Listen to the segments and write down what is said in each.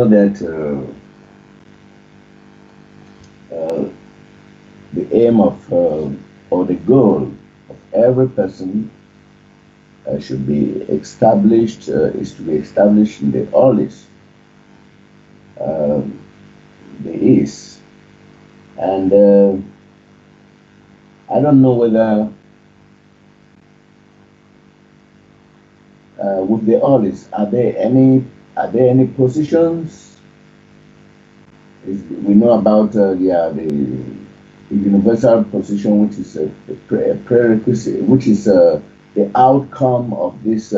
know that the aim of or the goal of every person should be established, is to be established in the earliest, the East. And I don't know whether with the earliest, are there any positions? We know about the universal position, which is a prerequisite, which is the outcome of this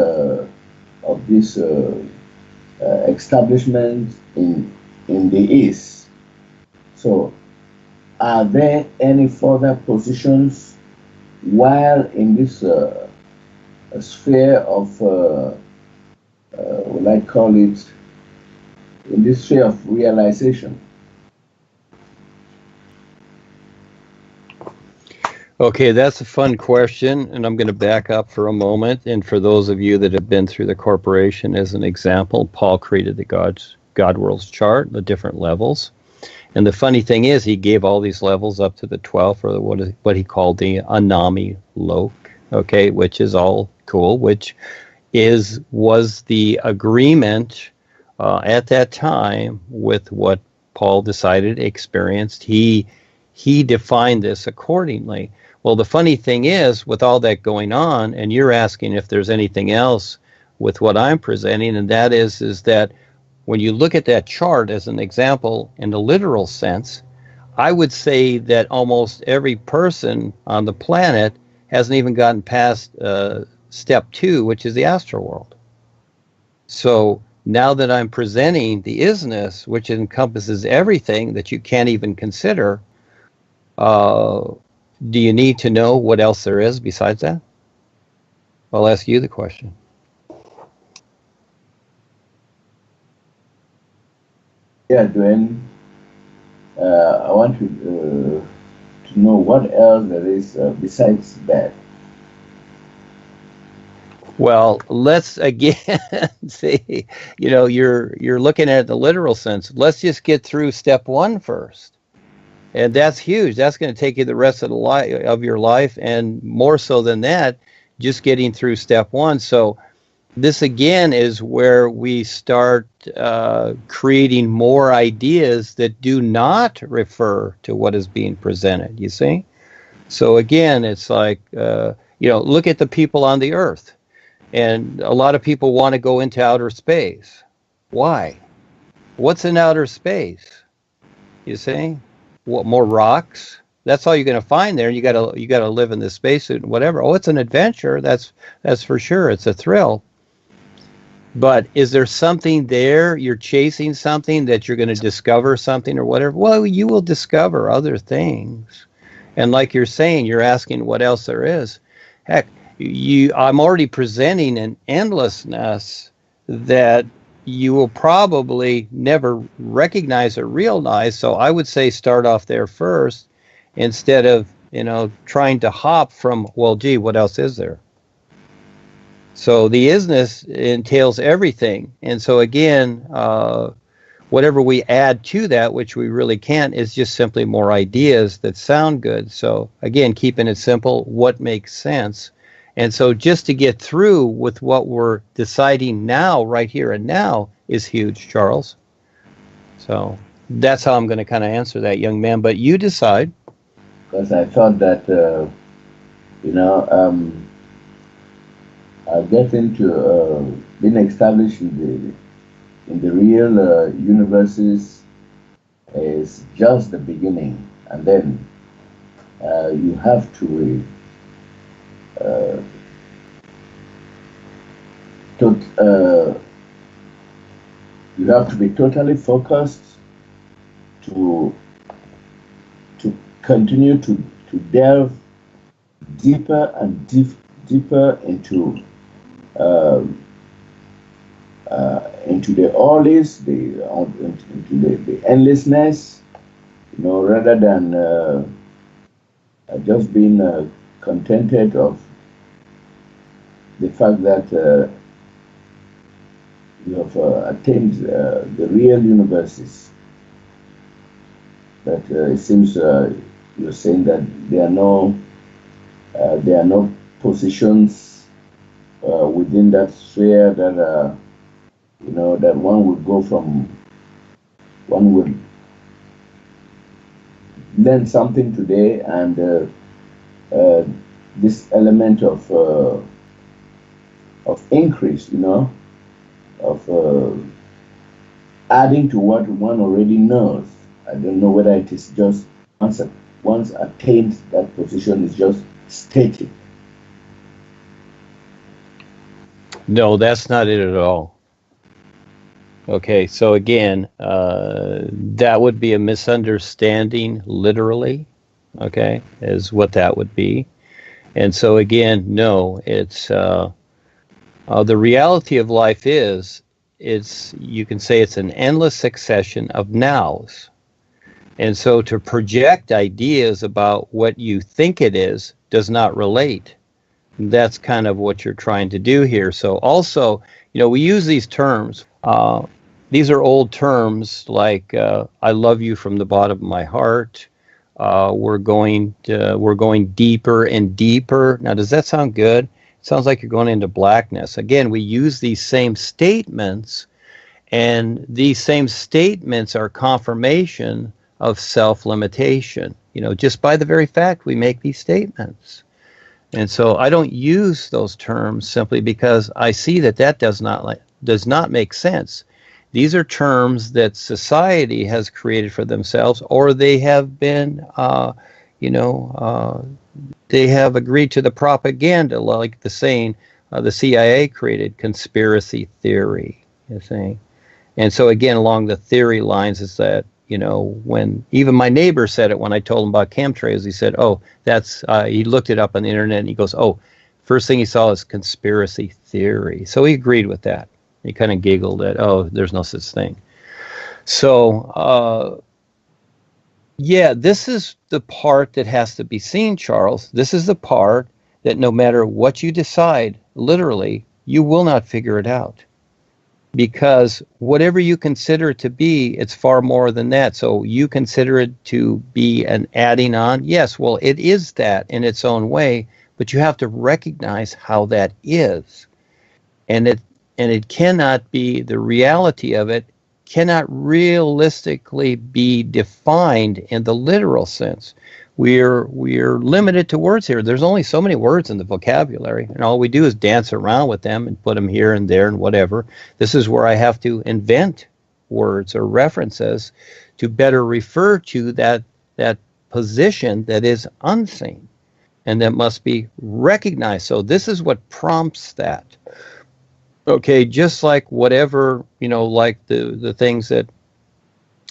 establishment in the East. So, are there any further positions while in this sphere of what I call it, in this sphere of realization? Okay, that's a fun question, and I'm going to back up for a moment. And for those of you that have been through the corporation, as an example, Paul created the God Worlds chart, the different levels. And the funny thing is, he gave all these levels up to the 12th, or what he called the Anami Lok, okay, which is all cool, which was the agreement at that time with what Paul decided, experienced. He defined this accordingly. Well, the funny thing is, with all that going on, and you're asking if there's anything else with what I'm presenting, and that is that when you look at that chart as an example in the literal sense, I would say that almost every person on the planet hasn't even gotten past step 2, which is the astral world. So now that I'm presenting the isness, which encompasses everything that you can't even consider, do you need to know what else there is besides that? I'll ask you the question. Yeah, Duane, I want to know what else there is besides that. Well, let's again see, you're looking at the literal sense. Let's just get through step 1 first. And that's huge. That's going to take you the rest of your life, and more so than that, just getting through step 1. So this again is where we start creating more ideas that do not refer to what is being presented, you see? So again, it's like, look at the people on the earth. And a lot of people want to go into outer space. Why? What's in outer space? You see? What, more rocks? That's all you're going to find there. You got to live in this spacesuit and whatever. Oh, it's an adventure. That's for sure. It's a thrill. But is there something there? You're chasing something that you're going to discover something or whatever. Well, you will discover other things. And like you're saying, you're asking what else there is. Heck, I'm already presenting an endlessness that you will probably never recognize or realize. So I would say start off there first instead of, trying to hop from, well, gee, what else is there? So the isness entails everything. And so again, whatever we add to that, which we really can't, is just simply more ideas that sound good. So again, keeping it simple, what makes sense? And so just to get through with what we're deciding now, right here and now, is huge, Charles. So that's how I'm going to kind of answer that, young man. But you decide. Because I thought that, getting to being established in the real universes is just the beginning. And then you have to you have to be totally focused to continue to delve deeper and deeper into the always, into the endlessness, rather than just being contented of the fact that you have attained the real universes. That it seems you're saying that there are no positions within that sphere that that one would learn something today, and this element of increase, of adding to what one already knows. I don't know whether it is just once attained that position is just static. No, that's not it at all. Okay, so again, that would be a misunderstanding, literally, okay, is what that would be. And so again, no, it's the reality of life is, you can say it's an endless succession of nows. And so to project ideas about what you think it is does not relate. That's kind of what you're trying to do here. So also, we use these terms. These are old terms like I love you from the bottom of my heart. We're going deeper and deeper. Now, does that sound good? It sounds like you're going into blackness. Again, we use these same statements, and these same statements are confirmation of self-limitation, just by the very fact we make these statements. And so I don't use those terms simply because I see that does not make sense. These are terms that society has created for themselves, or they have been, they have agreed to the propaganda, like the saying the CIA created conspiracy theory, you see. And so again, along the theory lines is that, when even my neighbor said it when I told him about chemtrails, he said, oh, he looked it up on the internet and he goes, oh, first thing he saw is conspiracy theory. So he agreed with that. He kind of giggled at, oh, there's no such thing. So, yeah, this is the part that has to be seen, Charles. This is the part that no matter what you decide, literally, you will not figure it out. Because whatever you consider it to be, it's far more than that. So you consider it to be an adding on. Yes, well, it is that in its own way, but you have to recognize how that is. And it cannot be, the reality of it cannot realistically be defined in the literal sense. We're limited to words here. There's only so many words in the vocabulary, and all we do is dance around with them and put them here and there and whatever. This is where I have to invent words or references to better refer to that position that is unseen and that must be recognized. So this is what prompts that. Okay, just like whatever, like the things that,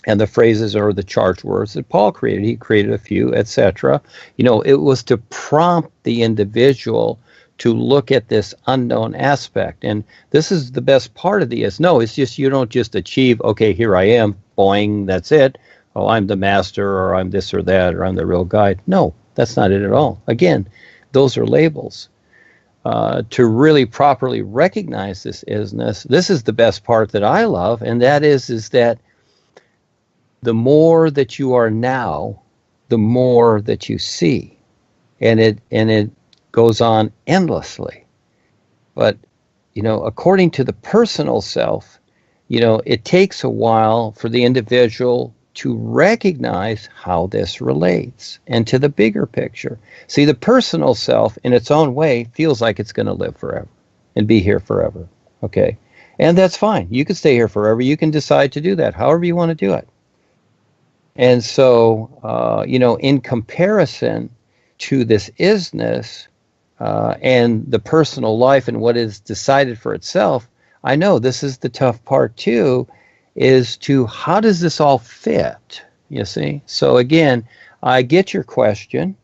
and the phrases or the charged words that Paul created. He created a few, etc. It was to prompt the individual to look at this unknown aspect. And this is the best part of the it's just, you don't just achieve, okay, here I am, boing, that's it. Oh, I'm the master, or I'm this or that, or I'm the real guide. No, that's not it at all. Again, those are labels. To really properly recognize this isness, this is the best part that I love, and that is that the more that you are now, the more that you see, and it goes on endlessly. But according to the personal self, it takes a while for the individual to recognize how this relates and to the bigger picture. See, the personal self in its own way feels like it's going to live forever and be here forever. Okay, and that's fine. You can stay here forever. You can decide to do that however you want to do it. And so, in comparison to this isness and the personal life and what is decided for itself, I know this is the tough part too, is to how does this all fit, you see? So again, I get your question,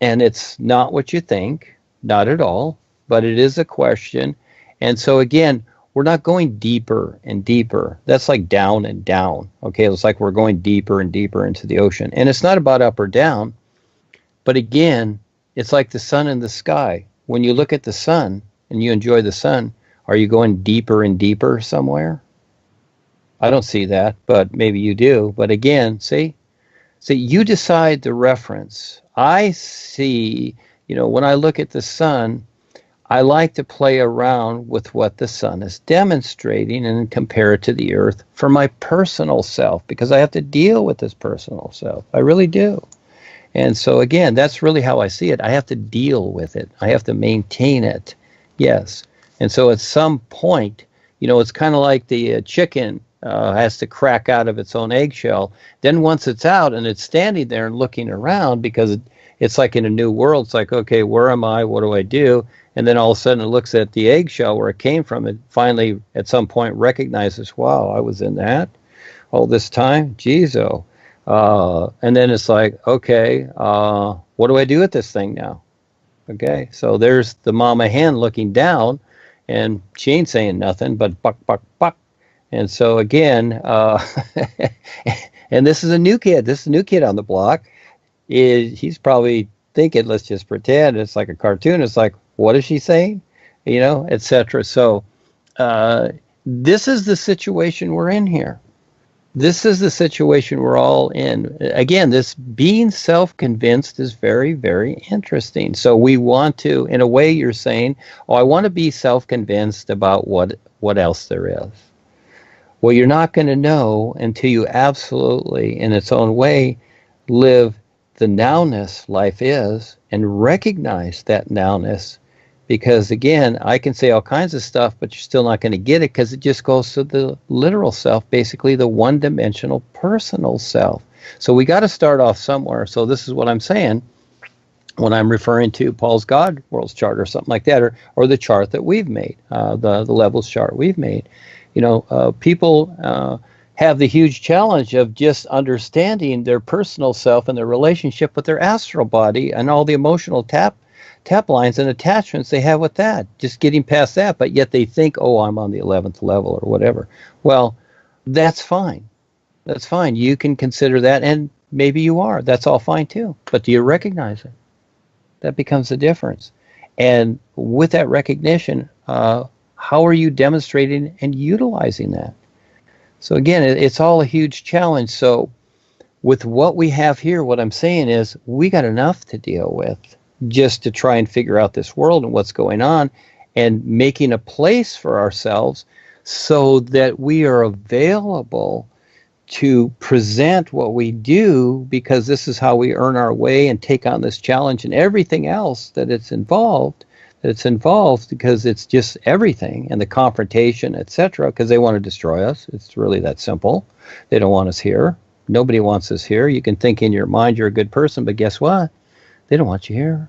and it's not what you think, not at all, but it is a question. And so again, we're not going deeper and deeper. That's like down and down. Okay, it's like we're going deeper and deeper into the ocean. And it's not about up or down, but again, it's like the sun in the sky. When you look at the sun and you enjoy the sun, Are you going deeper and deeper somewhere? I don't see that, but maybe you do. But again, see, you decide the reference. I see, when I look at the sun, I like to play around with what the sun is demonstrating and compare it to the earth for my personal self, because I have to deal with this personal self. I really do. And so again, that's really how I see it. I have to deal with it. I have to maintain it. Yes. And so at some point, it's kind of like the chicken has to crack out of its own eggshell. Then once it's out and it's standing there and looking around, because it's like in a new world, it's like, okay, where am I? What do I do? And then all of a sudden it looks at the eggshell where it came from. It finally, at some point, recognizes, wow, I was in that all this time? Geez, oh. And then it's like, okay, what do I do with this thing now? Okay, so there's the mama hen looking down, and she ain't saying nothing but buck, buck, buck. And so again, and this is a new kid. This is a new kid on the block. He's probably thinking, let's just pretend it's like a cartoon. It's like, what is she saying? Etc. So this is the situation we're in here. This is the situation we're all in. Again, this being self-convinced is very, very interesting. So we want to, in a way, you're saying, oh, I want to be self-convinced about what else there is. Well, you're not going to know until you absolutely, in its own way, live the nowness life is and recognize that nowness. Because again, I can say all kinds of stuff, but you're still not going to get it, because it just goes to the literal self, basically the one-dimensional personal self. So we got to start off somewhere. So this is what I'm saying when I'm referring to Paul's God Worlds chart or something like that, or the chart that we've made, the levels chart we've made. People have the huge challenge of just understanding their personal self and their relationship with their astral body and all the emotional tap lines and attachments they have with that, just getting past that, but yet they think, oh, I'm on the 11th level or whatever. Well, that's fine. That's fine. You can consider that, and maybe you are. That's all fine too. But do you recognize it? That becomes the difference. And with that recognition, how are you demonstrating and utilizing that? So again, it's all a huge challenge. So with what we have here, what I'm saying is we got enough to deal with just to try and figure out this world and what's going on, and making a place for ourselves so that we are available to present what we do, because this is how we earn our way and take on this challenge and everything else that it's involved, because it's just everything, and the confrontation, etc., because they want to destroy us. It's really that simple. They don't want us here. Nobody wants us here. You can think in your mind you're a good person, but guess what? They don't want you here.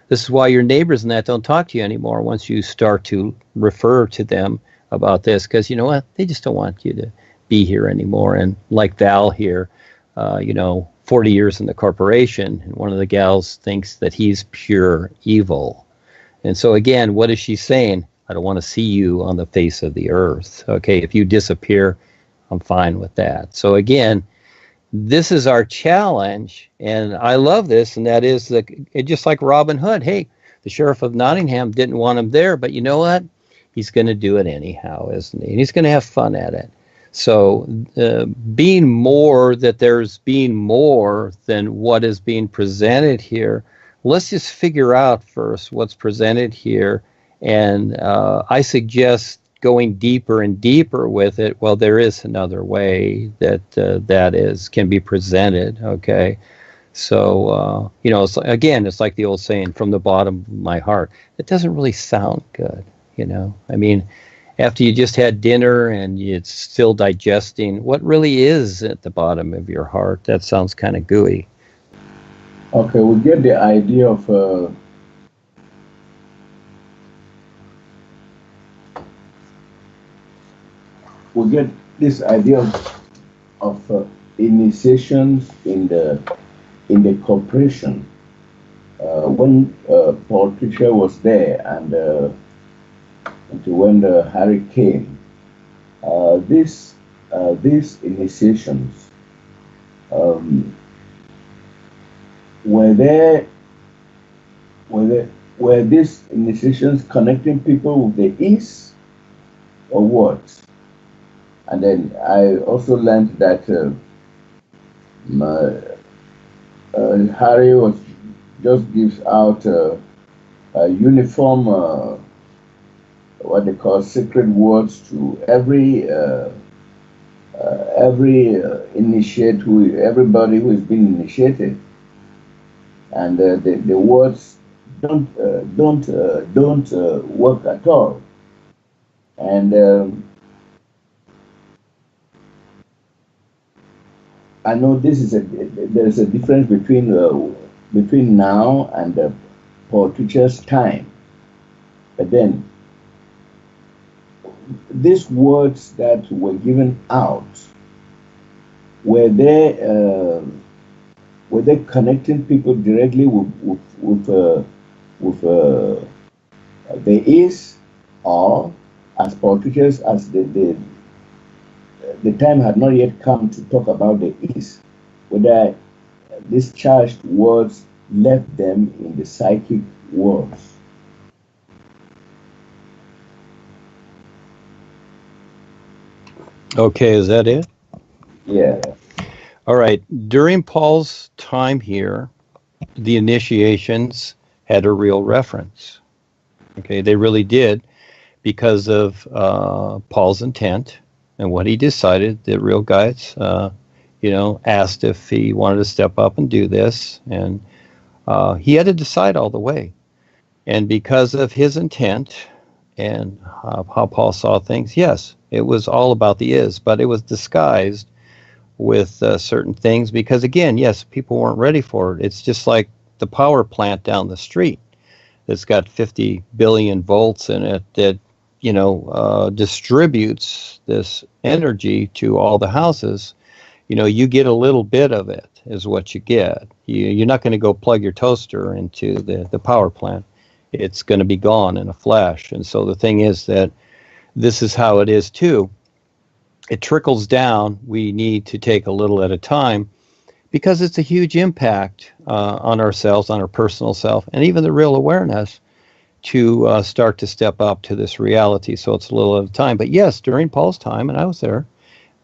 This is why your neighbors and that don't talk to you anymore once you start to refer to them about this, because you know what? They just don't want you to be here anymore. And like Val here, 40 years in the corporation, and one of the gals thinks that he's pure evil. And so again, what is she saying? I don't want to see you on the face of the earth. Okay, if you disappear, I'm fine with that. So again, this is our challenge, and I love this, and that is just like Robin Hood. Hey, the sheriff of Nottingham didn't want him there, but you know what? He's going to do it anyhow, isn't he? And he's going to have fun at it. So being more than what is being presented here, let's just figure out first what's presented here, and I suggest going deeper and deeper with it. Well, there is another way that can be presented. Okay, so it's like the old saying, from the bottom of my heart. It doesn't really sound good, I mean, after you just had dinner and it's still digesting, what really is at the bottom of your heart? That sounds kind of gooey. Okay, we get the idea of we get this idea of initiations in the corporation. When Paul Twitchell was there, and when Harry came, these initiations were these initiations connecting people with the East or words. And then I also learned that Harry was just gives out a uniform, what they call secret words to every initiate everybody who is being initiated, and the words don't work at all. And I know there is a difference between now and Paul Twitchell's time, but then these words that were given out, were they connecting people directly with the is, or as Paul Twitchell, as the time had not yet come to talk about the is, whether these charged words left them in the psychic worlds. Okay, is that it? Yeah. All right. During Paul's time here, the initiations had a real reference. Okay, they really did, because of Paul's intent and what he decided. The real guides, asked if he wanted to step up and do this, and he had to decide all the way. And because of his intent and how Paul saw things, yes, it was all about the is, but it was disguised with certain things, because again, yes, people weren't ready for it. It's just like the power plant down the street that's got 50 billion volts in it that distributes this energy to all the houses. You get a little bit of it is what you get. You're not going to go plug your toaster into the power plant. It's going to be gone in a flash. And so the thing is that this is how it is too. It trickles down. We need to take a little at a time, because it's a huge impact on ourselves, on our personal self, and even the real awareness to start to step up to this reality. So it's a little at a time. But yes, during Paul's time, and I was there,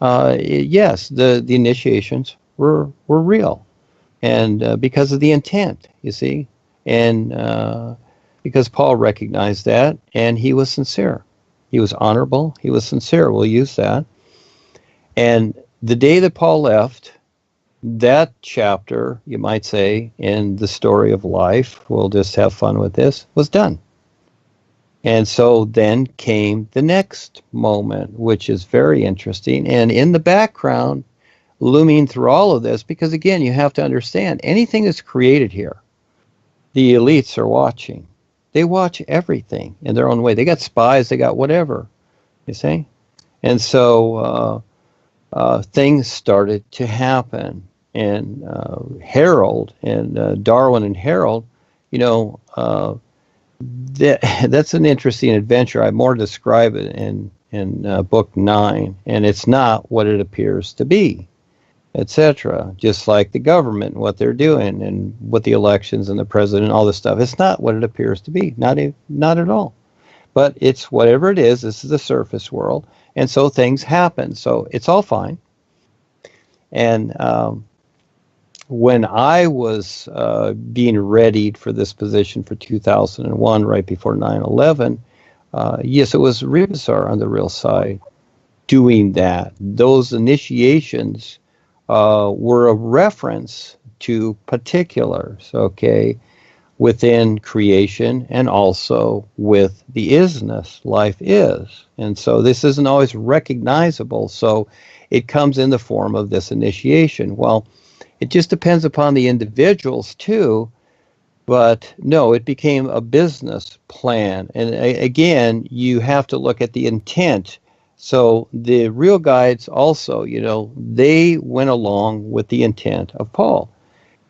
yes, the initiations were real. And because of the intent, you see, and because Paul recognized that, and he was sincere. He was honorable. He was sincere. We'll use that. And the day that Paul left, that chapter, you might say, in the story of life, we'll just have fun with this, was done. And so then came the next moment, which is very interesting. And in the background, looming through all of this, because again, you have to understand, anything that's created here, the elites are watching. They watch everything in their own way. They got spies, they got whatever, you see? And so things started to happen. And Harold and Darwin and Harold, that's an interesting adventure. I more describe it in book 9, and it's not what it appears to be, etc. Just like the government, what they're doing, and what the elections and the president, all this stuff. It's not what it appears to be, not at all. But it's whatever it is. This is the surface world, and so things happen. So it's all fine. And when I was being readied for this position for 2001, right before 9/11, yes, it was Rebusar on the real side doing that. Those initiations were a reference to particulars, okay, within creation and also with the isness, life is. And so this isn't always recognizable, so it comes in the form of this initiation. Well, it just depends upon the individuals too, but no, it became a business plan. And again, you have to look at the intent. So the real guides also, they went along with the intent of Paul,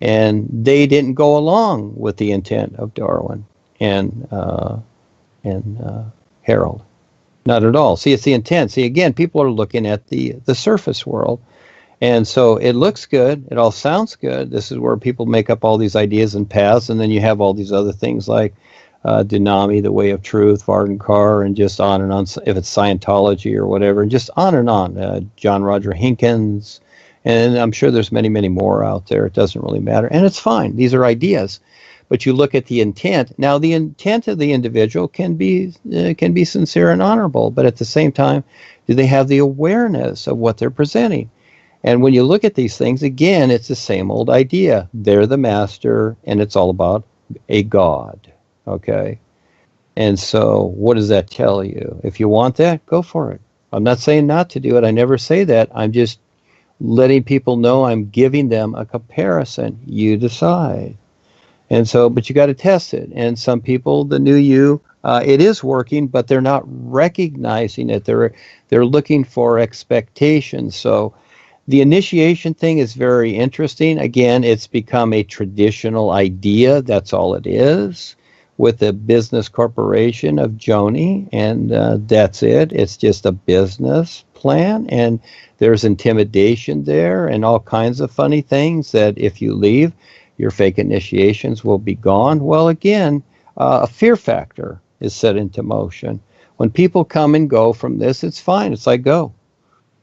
and they didn't go along with the intent of Darwin and Harold. Not at all. See, it's the intent. See, again, people are looking at the surface world. And so it looks good. It all sounds good. This is where people make up all these ideas and paths. And then you have all these other things like Denami, The Way of Truth, Varden Carr, and just on and on, if it's Scientology or whatever, and just on and on. John Roger Hinkins, and I'm sure there's many, many more out there. It doesn't really matter, and it's fine. These are ideas, but you look at the intent. Now, the intent of the individual can be sincere and honorable, but at the same time, do they have the awareness of what they're presenting? And when you look at these things, again, it's the same old idea. They're the master, and it's all about a God. Okay? And so what does that tell you? If you want that, go for it. I'm not saying not to do it. I never say that. I'm just letting people know I'm giving them a comparison. You decide. And so, but you got to test it. And some people, the new you, it is working, but they're not recognizing it. They're looking for expectations. So the initiation thing is very interesting. Again, it's become a traditional idea. That's all it is, with a business corporation of Joni, and that's it. It's just a business plan, and there's intimidation there and all kinds of funny things that if you leave, your fake initiations will be gone. Well, again, a fear factor is set into motion. When people come and go from this, it's fine. It's like, go.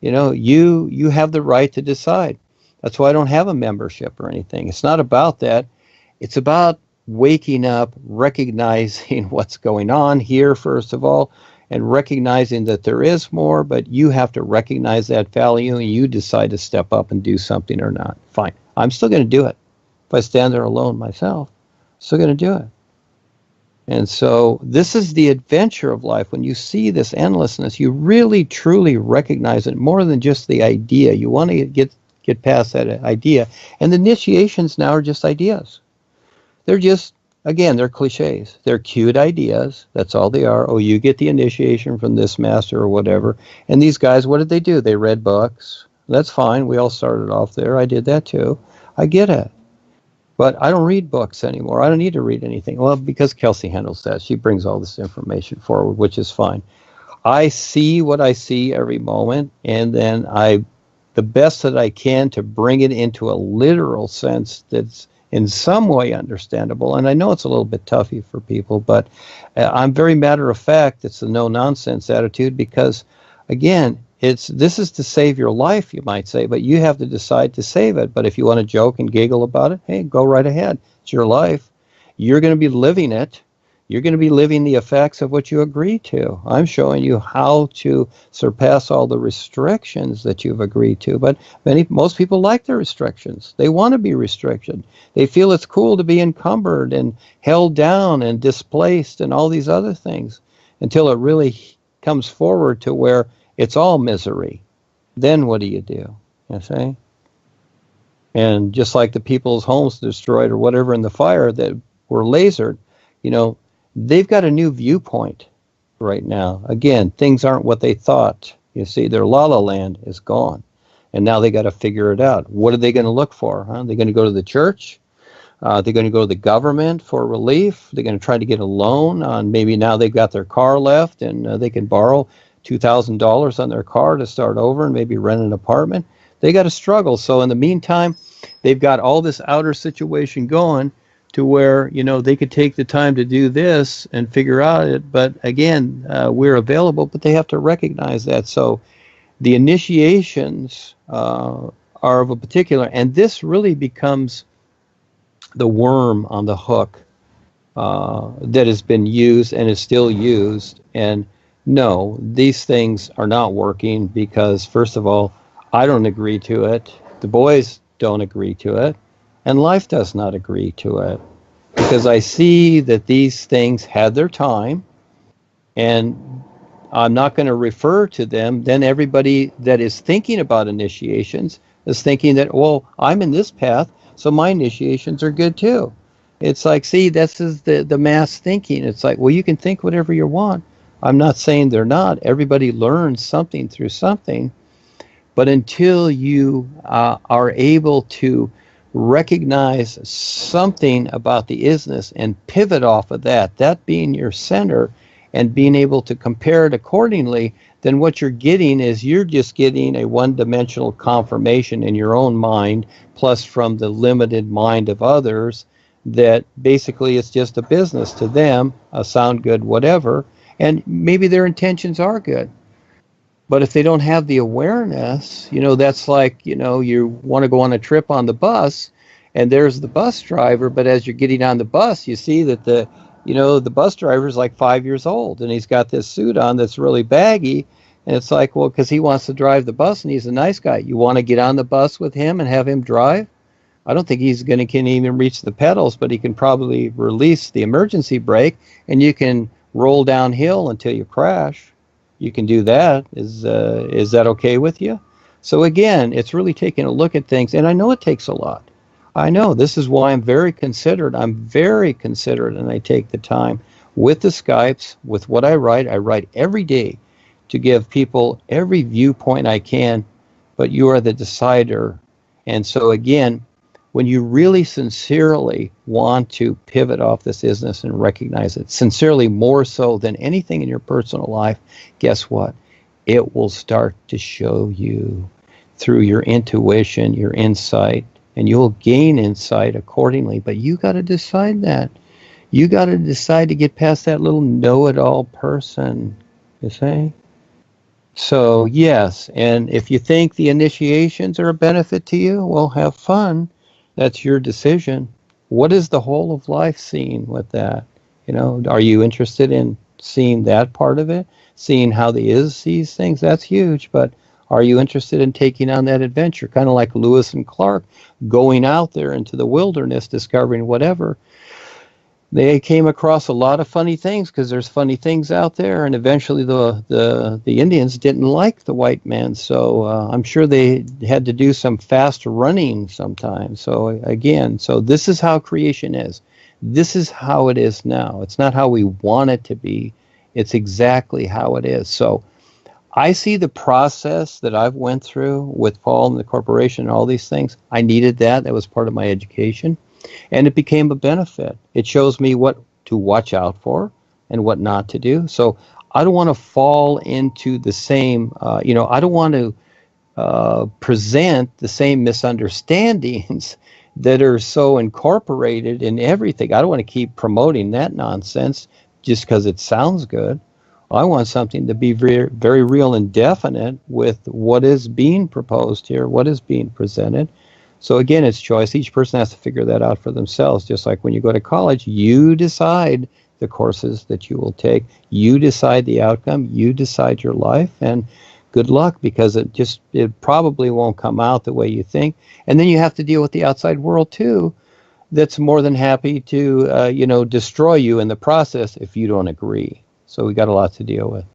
You know, you have the right to decide. That's why I don't have a membership or anything. It's not about that. It's about waking up, recognizing what's going on here, first of all, and recognizing that there is more, but you have to recognize that value and you decide to step up and do something or not. Fine. I'm still going to do it. If I stand there alone myself, I'm still going to do it. And so this is the adventure of life. When you see this endlessness, you really, truly recognize it more than just the idea. You want to get past that idea. And the initiations now are just ideas. They're just, again, they're cliches. They're cute ideas. That's all they are. Oh, you get the initiation from this master or whatever. And these guys, what did they do? They read books. That's fine. We all started off there. I did that too. I get it. But I don't read books anymore. I don't need to read anything. Well, because Kelsey handles that. She brings all this information forward, which is fine. I see what I see every moment, and then the best that I can to bring it into a literal sense that's in some way understandable. And I know it's a little bit toughy for people, but I'm very matter of fact. It's the no nonsense attitude because, again, this is to save your life, you might say, but you have to decide to save it. But if you want to joke and giggle about it, hey, go right ahead. It's your life. You're going to be living it. You're going to be living the effects of what you agree to. I'm showing you how to surpass all the restrictions that you've agreed to. But most people like the restrictions. They want to be restricted. They feel it's cool to be encumbered and held down and displaced and all these other things until it really comes forward to where it's all misery. Then what do? You see? And just like the people's homes destroyed or whatever in the fire that were lasered, they've got a new viewpoint right now. Again, things aren't what they thought. You see, their la-la land is gone. And now they got to figure it out. What are they going to look for? Huh? They're going to go to the church? They're going to go to the government for relief? They're going to try to get a loan on maybe now they've got their car left and they can borrow $2,000 on their car to start over and maybe rent an apartment. They got to struggle. So in the meantime, they've got all this outer situation going to where, they could take the time to do this and figure out it. But again, we're available, but they have to recognize that. So the initiations are of a particular, and this really becomes the worm on the hook that has been used and is still used. And no, these things are not working because, first of all, I don't agree to it. The boys don't agree to it. And life does not agree to it. Because I see that these things had their time. And I'm not going to refer to them. Then everybody that is thinking about initiations is thinking that, well, I'm in this path, so my initiations are good too. It's like, see, this is the mass thinking. It's like, well, you can think whatever you want. I'm not saying they're not. Everybody learns something through something. But until you are able to recognize something about the isness and pivot off of that being your center and being able to compare it accordingly, then what you're getting is you're just getting a one-dimensional confirmation in your own mind, plus from the limited mind of others, that basically it's just a business to them, a sound good, whatever, and maybe their intentions are good. But if they don't have the awareness, that's like, you want to go on a trip on the bus, and there's the bus driver, but as you're getting on the bus, you see that the bus driver is like 5 years old, and he's got this suit on that's really baggy, and it's like, well, because he wants to drive the bus, and he's a nice guy. You want to get on the bus with him and have him drive? I don't think he's can even reach the pedals, but he can probably release the emergency brake, and you can roll downhill until you crash. You can do that. Is that okay with you? So again, it's really taking a look at things, and I know it takes a lot. I know. This is why I'm very considerate. And I take the time with the Skypes, with what I write every day to give people every viewpoint I can, but you are the decider. And so again, when you really sincerely want to pivot off this business and recognize it, sincerely more so than anything in your personal life, guess what? It will start to show you through your intuition, your insight, and you'll gain insight accordingly. But you got to decide that. You got to decide to get past that little know-it-all person, you see? So, yes, and if you think the initiations are a benefit to you, well, have fun. That's your decision. What is the whole of life scene with that? Are you interested in seeing that part of it? Seeing how the ISSS sees things? That's huge. But are you interested in taking on that adventure? Kind of like Lewis and Clark going out there into the wilderness, discovering whatever. They came across a lot of funny things because there's funny things out there, and eventually the Indians didn't like the white man, so I'm sure they had to do some fast running sometimes. So again, this is how creation is. This is how it is now. It's not how we want it to be. It's exactly how it is. So I see the process that I've went through with Paul and the corporation and all these things. I needed that. That was part of my education. And it became a benefit. It shows me what to watch out for and what not to do. So I don't want to fall into the same, I don't want to present the same misunderstandings that are so incorporated in everything. I don't want to keep promoting that nonsense just because it sounds good. I want something to be very, very real and definite with what is being proposed here, what is being presented. So again, it's choice. Each person has to figure that out for themselves. Just like when you go to college, you decide the courses that you will take. You decide the outcome. You decide your life. And good luck, because it probably won't come out the way you think. And then you have to deal with the outside world too, that's more than happy to destroy you in the process if you don't agree. So we got a lot to deal with.